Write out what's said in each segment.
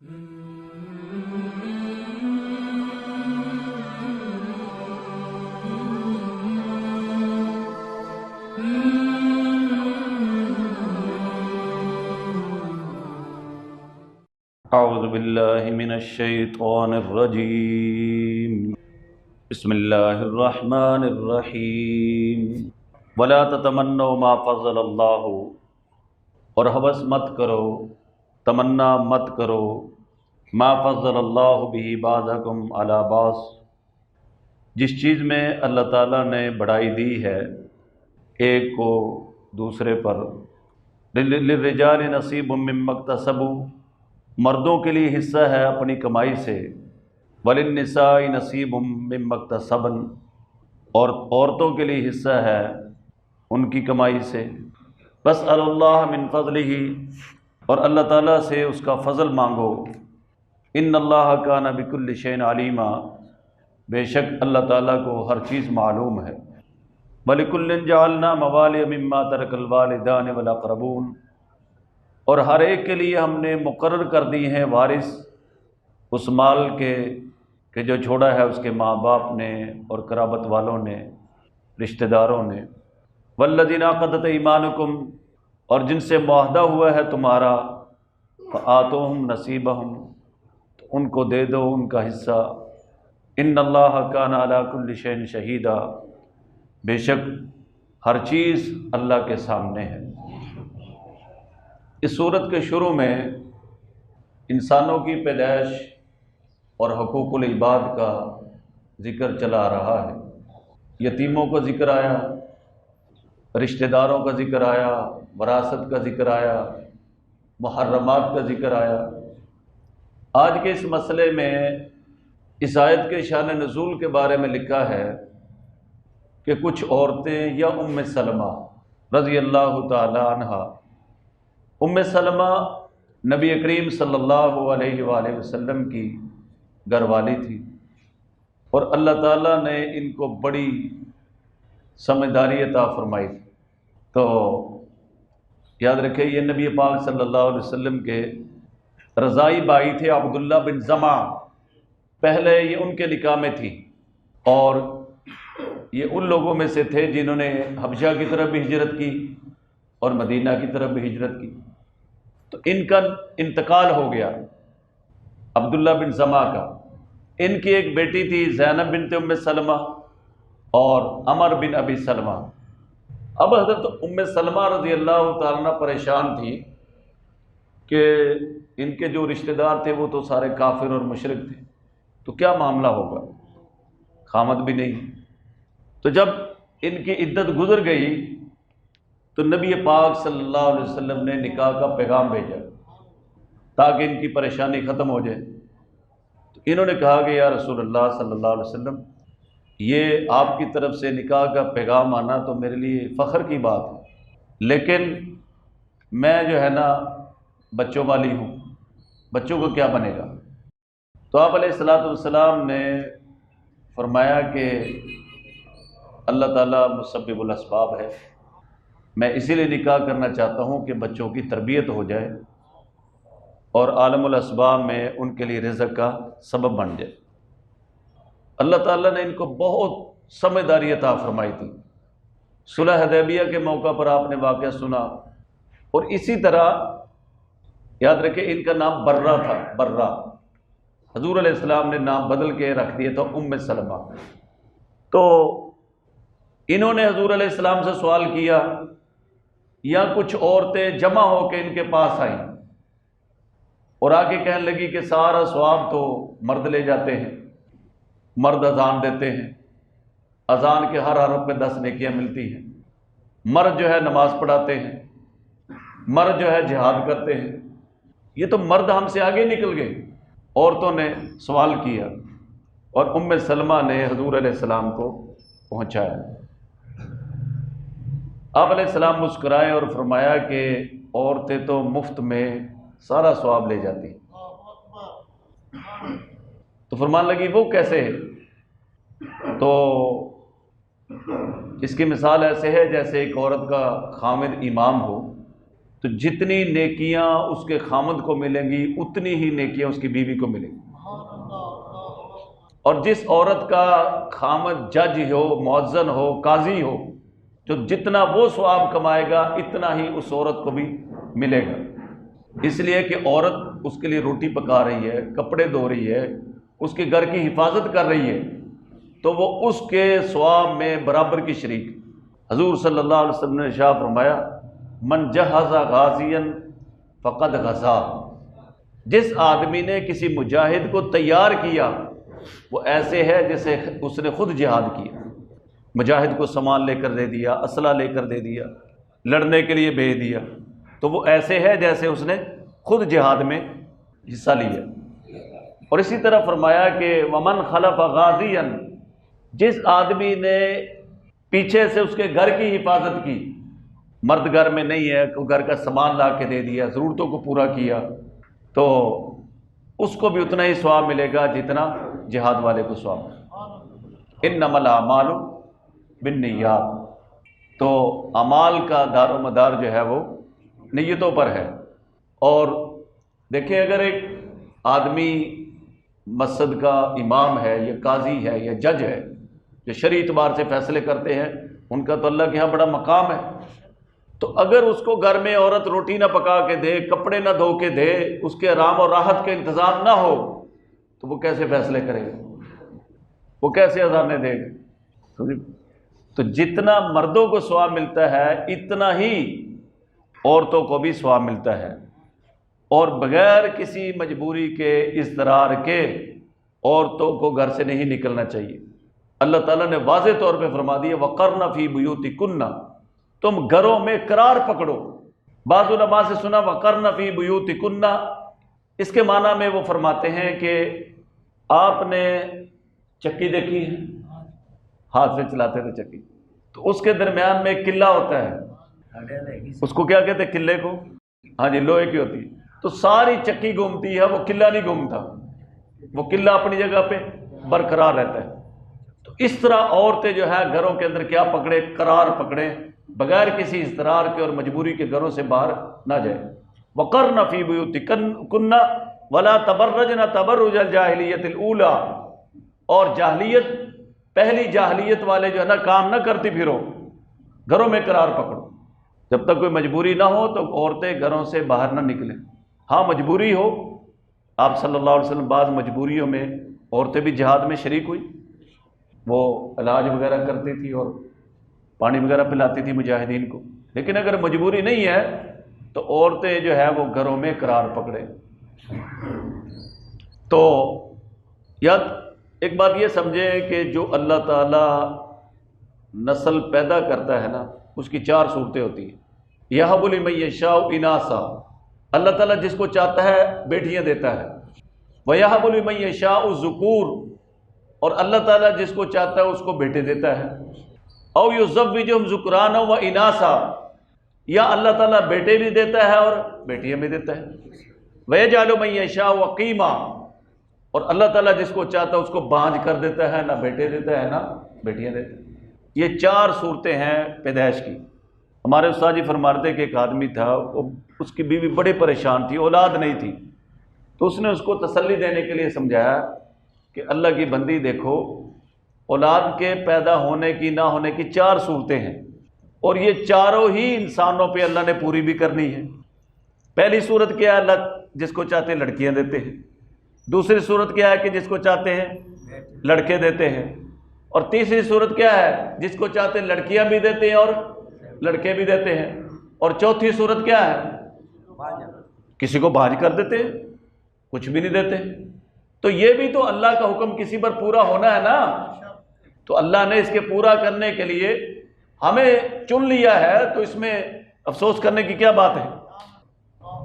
اعوذ باللہ من الشیطان الرجیم بسم اللہ الرحمن الرحیم ولا تتمنوا ما فضل اللہ، اور ہوس مت کرو، تمنا مت کرو، ما فضل اللہ بہ بعضکم علی بعض، جس چیز میں اللہ تعالیٰ نے بڑائی دی ہے ایک کو دوسرے پر۔ للرجال نصیب مما اکتسبوا، مردوں کے لیے حصہ ہے اپنی کمائی سے، وللنساء نصیب مما اکتسبن، اور عورتوں کے لیے حصہ ہے ان کی کمائی سے۔ فاسأل اللہ من فضلہ، اور اللہ تعالیٰ سے اس کا فضل مانگو۔ ان اللہ کان بکل شیء علیما، بے شک اللہ تعالیٰ کو ہر چیز معلوم ہے۔ وَلِكُلٍّ جَعَلْنَا مَوَالِيَ مِمَّا تَرَكَ الْوَالِدَانِ وَالْأَقْرَبُونَ، اور ہر ایک کے لیے ہم نے مقرر کر دی ہیں وارث اس مال کے کہ جو چھوڑا ہے اس کے ماں باپ نے اور قرابت والوں نے، رشتہ داروں نے۔ وَالَّذِينَ عَقَدَتْ أَيْمَانُكُمْ، اور جن سے معاہدہ ہوا ہے تمہارا، فَآتُوهُمْ نَصِيبَهُمْ، تو ان کو دے دو ان کا حصہ۔ إِنَّ اللَّهَ كَانَ عَلَى كُلِّ شَيْءٍ شَهِيدًا، بے شک ہر چیز اللہ کے سامنے ہے۔ اس صورت کے شروع میں انسانوں کی پیدائش اور حقوق العباد کا ذکر چلا آ رہا ہے۔ یتیموں کا ذکر آیا، رشتہ داروں کا ذکر آیا، وراثت کا ذکر آیا، محرمات کا ذکر آیا۔ آج کے اس مسئلے میں اس آیت کے شان نزول کے بارے میں لکھا ہے کہ کچھ عورتیں یا ام سلمہ رضی اللہ تعالی عنہا، ام سلمہ نبی کریم صلی اللہ علیہ وآلہ وسلم کی گھر والی تھی، اور اللہ تعالیٰ نے ان کو بڑی سمجھداری عطا فرمائی تھی۔ تو یاد رکھیں یہ نبی پاک صلی اللہ علیہ وسلم کے رضائی بھائی تھے عبداللہ بن زمع، پہلے یہ ان کے نکاح میں تھی، اور یہ ان لوگوں میں سے تھے جنہوں نے حبشہ کی طرف بھی ہجرت کی اور مدینہ کی طرف بھی ہجرت کی۔ تو ان کا انتقال ہو گیا عبداللہ بن زمع کا۔ ان کی ایک بیٹی تھی زینب بنت ام سلمہ اور عمر بن ابی سلمہ۔ اب حضرت ام سلمہ رضی اللہ تعالیٰ عنہ پریشان تھی کہ ان کے جو رشتہ دار تھے وہ تو سارے کافر اور مشرک تھے، تو کیا معاملہ ہوگا، خامد بھی نہیں۔ تو جب ان کی عدت گزر گئی تو نبی پاک صلی اللہ علیہ وسلم نے نکاح کا پیغام بھیجا تاکہ ان کی پریشانی ختم ہو جائے۔ تو انہوں نے کہا کہ یا رسول اللہ صلی اللہ علیہ وسلم، یہ آپ کی طرف سے نکاح کا پیغام آنا تو میرے لیے فخر کی بات ہے، لیکن میں جو ہے نا بچوں والی ہوں، بچوں کو کیا بنے گا؟ تو آپ علیہ الصلوۃ والسلام نے فرمایا کہ اللہ تعالیٰ مسبب الاسباب ہے، میں اسی لیے نکاح کرنا چاہتا ہوں کہ بچوں کی تربیت ہو جائے اور عالم الاسباب میں ان کے لیے رزق کا سبب بن جائے۔ اللہ تعالیٰ نے ان کو بہت سمجھداری عطا فرمائی تھی۔ صلح حدیبیہ کے موقع پر آپ نے واقعہ سنا، اور اسی طرح یاد رکھیں ان کا نام برہ تھا، برہ، حضور علیہ السلام نے نام بدل کے رکھ دیا تھا ام سلمہ۔ تو انہوں نے حضور علیہ السلام سے سوال کیا، یا کچھ عورتیں جمع ہو کے ان کے پاس آئیں اور آگے کہنے لگی کہ سارا ثواب تو مرد لے جاتے ہیں، مرد اذان دیتے ہیں، اذان کے ہر حرف پہ 10 نیکیاں ملتی ہیں، مرد جو ہے نماز پڑھاتے ہیں، مرد جو ہے جہاد کرتے ہیں، یہ تو مرد ہم سے آگے نکل گئے۔ عورتوں نے سوال کیا اور ام سلمہ نے حضور علیہ السلام کو پہنچایا۔ آپ علیہ السلام مسکرائے اور فرمایا کہ عورتیں تو مفت میں سارا ثواب لے جاتی ہیں۔ تو فرمان لگی وہ کیسے ہے؟ تو اس کی مثال ایسے ہے جیسے ایک عورت کا خامد امام ہو، تو جتنی نیکیاں اس کے خامد کو ملیں گی اتنی ہی نیکیاں اس کی بیوی کو ملیں گی۔ اور جس عورت کا خامد جج ہو، مؤذن ہو، قاضی ہو، جو جتنا وہ ثواب کمائے گا اتنا ہی اس عورت کو بھی ملے گا۔ اس لیے کہ عورت اس کے لیے روٹی پکا رہی ہے، کپڑے دھو رہی ہے، اس کے گھر کی حفاظت کر رہی ہے، تو وہ اس کے ثواب میں برابر کی شریک۔ حضور صلی اللہ علیہ وسلم نے ارشاد فرمایا من جہز غازیا فقد غزا، جس آدمی نے کسی مجاہد کو تیار کیا وہ ایسے ہے جیسے اس نے خود جہاد کیا۔ مجاہد کو سامان لے کر دے دیا، اسلحہ لے کر دے دیا، لڑنے کے لیے بھیج دیا، تو وہ ایسے ہے جیسے اس نے خود جہاد میں حصہ لیا۔ اور اسی طرح فرمایا کہ ومن خلف غازیا، جس آدمی نے پیچھے سے اس کے گھر کی حفاظت کی، مرد گھر میں نہیں ہے، کو گھر کا سامان لا کے دے دیا، ضرورتوں کو پورا کیا، تو اس کو بھی اتنا ہی ثواب ملے گا جتنا جہاد والے کو ثواب۔ انما الاعمال بالنیات، تو اعمال کا دار و مدار جو ہے وہ نیتوں پر ہے۔ اور دیکھیں اگر ایک آدمی مسجد کا امام ہے یا قاضی ہے یا جج ہے جو شرعی اعتبار سے فیصلے کرتے ہیں، ان کا تو اللہ کے ہاں بڑا مقام ہے، تو اگر اس کو گھر میں عورت روٹی نہ پکا کے دے، کپڑے نہ دھو کے دے، اس کے آرام اور راحت کا انتظام نہ ہو، تو وہ کیسے فیصلے کرے گا؟ وہ کیسے اذانیں دے گا؟ تو جتنا مردوں کو ثواب ملتا ہے اتنا ہی عورتوں کو بھی ثواب ملتا ہے، اور بغیر کسی مجبوری کے، اضطرار کے عورتوں کو گھر سے نہیں نکلنا چاہیے۔ اللہ تعالیٰ نے واضح طور پہ فرما دیا وَقَرْنَ فِي بُيُوتِكُنَّ، تم گھروں میں قرار پکڑو۔ بعض علماء سے سنا وَقَرْنَ فِي بُيُوتِكُنَّ، اس کے معنی میں وہ فرماتے ہیں کہ آپ نے چکی دیکھی ہے، ہاتھ سے چلاتے تھے چکی، تو اس کے درمیان میں ایک قلہ ہوتا ہے، اس کو کیا کہتے ہیں؟ قلے کو، ہاں جی، لوہے کی ہوتی ہے، تو ساری چکی گھومتی ہے، وہ قلہ نہیں گھومتا، وہ قلہ اپنی جگہ پہ برقرار رہتا ہے۔ تو اس طرح عورتیں جو ہے گھروں کے اندر کیا پکڑے؟ قرار پکڑے، بغیر کسی اضطرار کے اور مجبوری کے گھروں سے باہر نہ جائے۔ وَقَرْنَ فِي بُيُوتِكُنَّ وَلَا تَبَرَّجْنَ تَبَرُّجَ الْجَاهِلِيَّةِ الْأُولَىٰ، اور جاہلیت، پہلی جاہلیت والے جو ہے نا کام نہ کرتی پھرو، گھروں میں قرار پکڑو۔ جب تک کوئی مجبوری نہ ہو تو عورتیں گھروں سے باہر نہ نکلیں۔ ہاں مجبوری ہو، آپ صلی اللہ علیہ وسلم بعض مجبوریوں میں عورتیں بھی جہاد میں شریک ہوئی، وہ علاج وغیرہ کرتی تھی اور پانی وغیرہ پلاتی تھی مجاہدین کو، لیکن اگر مجبوری نہیں ہے تو عورتیں جو ہے وہ گھروں میں قرار پکڑے۔ تو یاد ایک بات یہ سمجھیں کہ جو اللہ تعالیٰ نسل پیدا کرتا ہے نا، اس کی چار صورتیں ہوتی ہیں۔ یَهَبُ لِمَن یَشَاءُ اِنَاثًا، اللہ تعالیٰ جس کو چاہتا ہے بیٹیاں دیتا ہے۔ وَيَهَبُ لِمَن یَشَاءُ الذُّكُورَ، اور اللہ تعالیٰ جس کو چاہتا ہے اس کو بیٹے دیتا ہے۔ اَوْ يُزَوِّجُهُمْ ذُكْرَانًا وَإِنَاثًا، یا اللہ تعالیٰ بیٹے بھی دیتا ہے اور بیٹیاں بھی دیتا ہے۔ وَيَجْعَلُ مَن يَشَاءُ عَقِيمًا، اور اللہ تعالیٰ جس کو چاہتا ہے اس کو بانجھ کر دیتا ہے، نہ بیٹے دیتا ہے نہ بیٹیاں دیتا ہے۔ یہ چار صورتیں ہیں پیدائش کی۔ ہمارے استاد جی فرماتے کہ ایک آدمی تھا، اس کی بیوی بڑی پریشان تھی، اولاد نہیں تھی، تو اس نے اس کو تسلی دینے کے لیے سمجھایا کہ اللہ کی بندی دیکھو، اولاد کے پیدا ہونے کی نہ ہونے کی چار صورتیں ہیں، اور یہ چاروں ہی انسانوں پہ اللہ نے پوری بھی کرنی ہے۔ پہلی صورت کیا ہے؟ اللہ جس کو چاہتے ہیں لڑکیاں دیتے ہیں۔ دوسری صورت کیا ہے کہ جس کو چاہتے ہیں لڑکے دیتے ہیں۔ اور تیسری صورت کیا ہے؟ جس کو چاہتے ہیں لڑکیاں بھی دیتے ہیں اور لڑکے بھی دیتے ہیں۔ اور چوتھی صورت کیا ہے؟ کسی کو بھاج کر دیتے ہیں، کچھ بھی نہیں دیتے۔ تو یہ بھی تو اللہ کا حکم کسی پر پورا ہونا ہے نا، تو اللہ نے اس کے پورا کرنے کے لیے ہمیں چن لیا ہے، تو اس میں افسوس کرنے کی کیا بات ہے؟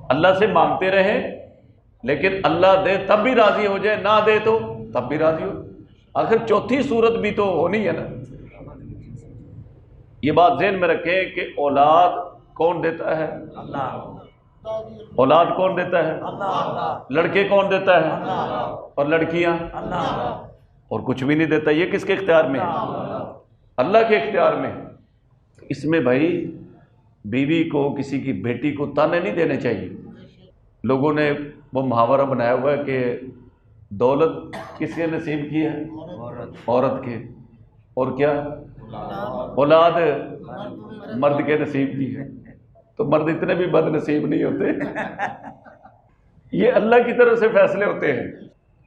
اللہ سے مانگتے رہیں، لیکن اللہ دے تب بھی راضی ہو جائے، نہ دے تو تب بھی راضی ہو۔ آخر چوتھی صورت بھی تو ہونی ہے نا۔ یہ بات ذہن میں رکھیں کہ اولاد کون دیتا ہے؟ اللہ۔ اولاد کون دیتا ہے؟ اللہ۔ لڑکے کون دیتا ہے؟ اللہ۔ اور لڑکیاں؟ اللہ۔ اور کچھ بھی نہیں دیتا۔ یہ کس کے اختیار میں ہے؟ اللہ کے اختیار میں۔ اس میں بھائی بیوی کو کسی کی بیٹی کو تانے نہیں دینے چاہیے۔ لوگوں نے وہ محاورہ بنایا ہوا ہے کہ دولت کس کے نصیب کی ہے؟ عورت کے، اور کیا اولاد مرد کے نصیب کی ہے۔ تو مرد اتنے بھی بد نصیب نہیں ہوتے، یہ اللہ کی طرف سے فیصلے ہوتے ہیں۔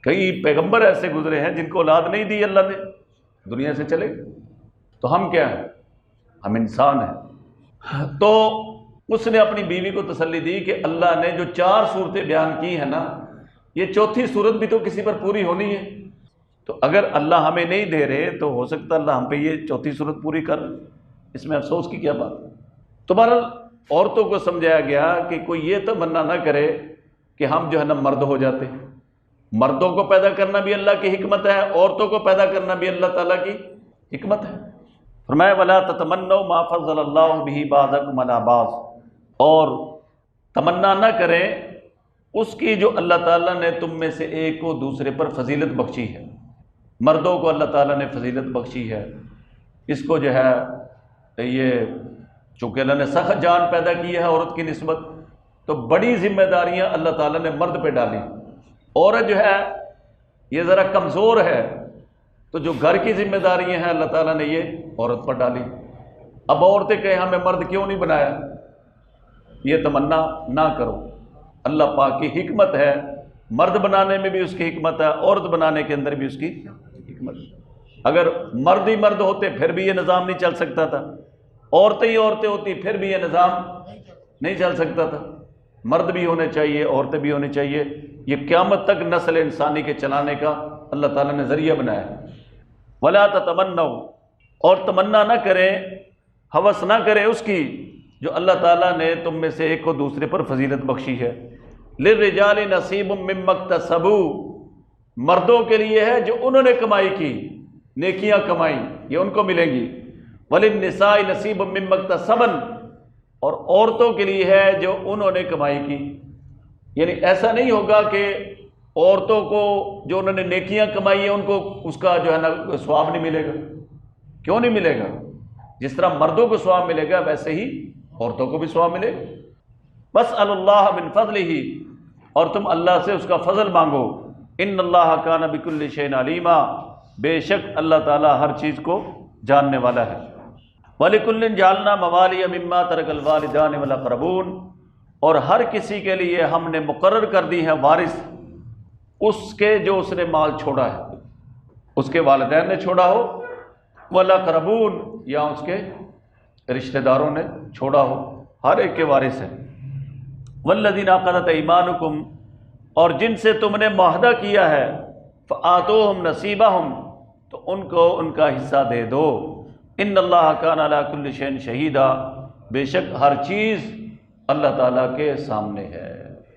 کئی پیغمبر ایسے گزرے ہیں جن کو اولاد نہیں دی اللہ نے، دنیا سے چلے۔ تو ہم کیا ہیں؟ ہم انسان ہیں۔ تو اس نے اپنی بیوی کو تسلی دی کہ اللہ نے جو 4 صورتیں بیان کی ہیں نا، یہ چوتھی صورت بھی تو کسی پر پوری ہونی ہے۔ تو اگر اللہ ہمیں نہیں دے رہے تو ہو سکتا اللہ ہم پہ یہ چوتھی صورت پوری کر، اس میں افسوس کی کیا بات ہے؟ تو بہرحال عورتوں کو سمجھایا گیا کہ کوئی یہ تمنا نہ کرے کہ ہم جو ہے نا مرد ہو جاتے۔ مردوں کو پیدا کرنا بھی اللہ کی حکمت ہے، عورتوں کو پیدا کرنا بھی اللہ تعالیٰ کی حکمت ہے۔ فرمایا وَلَا تَتَمَنَّوْا مَا فَضَّلَ اللَّهُ بِهِ بَعْضَكُمْ عَلَىٰ بَعْضٍ، اور تمنا نہ کریں اس کی جو اللہ تعالیٰ نے تم میں سے ایک کو دوسرے پر فضیلت بخشی ہے۔ مردوں کو اللہ تعالیٰ نے فضیلت بخشی ہے، اس کو جو ہے یہ چونکہ اللہ نے سخت جان پیدا کی ہے عورت کی نسبت، تو بڑی ذمہ داریاں اللہ تعالیٰ نے مرد پہ ڈالی۔ عورت جو ہے یہ ذرا کمزور ہے، تو جو گھر کی ذمہ داریاں ہیں اللہ تعالیٰ نے یہ عورت پر ڈالی۔ اب عورتیں کہیں ہمیں مرد کیوں نہیں بنایا، یہ تمنا نہ کرو۔ اللہ پاک کی حکمت ہے، مرد بنانے میں بھی اس کی حکمت ہے، عورت بنانے کے اندر بھی اس کی حکمت ہے۔ اگر مرد ہی مرد ہوتے پھر بھی یہ نظام نہیں چل سکتا تھا، عورتیں ہی عورتیں ہوتی پھر بھی یہ نظام نہیں چل سکتا تھا۔ مرد بھی ہونے چاہیے، عورتیں بھی ہونے چاہیے، یہ قیامت تک نسل انسانی کے چلانے کا اللہ تعالیٰ نے ذریعہ بنایا ہے۔ وَلَا تَتَمَنَّوْا، اور تمنا نہ کریں، ہوس نہ کریں اس کی جو اللہ تعالیٰ نے تم میں سے ایک کو دوسرے پر فضیلت بخشی ہے۔ لِلرِّجَالِ نَصِيبٌ مِّمَّا اكْتَسَبُوا، مردوں کے لیے ہے جو انہوں نے کمائی کی، نیکیاں کمائی، یہ ان کو ملیں گی۔ وَلِلنِّسَاءِ نَصِيبٌ مِّمَّا اكْتَسَبْنَ، اور عورتوں کے لیے ہے جو انہوں نے کمائی کی۔ یعنی ایسا نہیں ہوگا کہ عورتوں کو جو انہوں نے نیکیاں کمائی ہیں ان کو اس کا جو ہے نا ثواب نہیں ملے گا۔ کیوں نہیں ملے گا؟ جس طرح مردوں کو ثواب ملے گا ویسے ہی عورتوں کو بھی ثواب ملے گا۔ وَاسْأَلُوا اللَّهَ مِن فَضْلِهِ، اور تم اللہ سے اس کا فضل مانگو۔ إِنَّ اللَّهَ كَانَ بِكُلِّ شَيْءٍ عَلِيمًا، بے شک اللہ تعالیٰ ہر چیز کو جاننے والا ہے۔ وَلِكُلٍّ جَعَلْنَا مَوَالِيَ مِمَّا تَرَكَ الْوَالِدَانِ وَالْأَقْرَبُونَ، اور ہر کسی کے لیے ہم نے مقرر کر دی ہے وارث اس کے جو اس نے مال چھوڑا ہے، اس کے والدین نے چھوڑا ہو، وَالْأَقْرَبُونَ، یا اس کے رشتہ داروں نے چھوڑا ہو، ہر ایک کے وارث ہیں۔ وَالَّذِينَ عَقَدَتْ أَيْمَانُكُمْ، اور جن سے تم نے معاہدہ کیا ہے، فَآتُوهُمْ نَصِيبَهُمْ، تو ان کو ان کا حصہ دے دو۔ ان اللہ کان علی کل شیء شہیدا، بے شک ہر چیز اللہ تعالیٰ کے سامنے ہے۔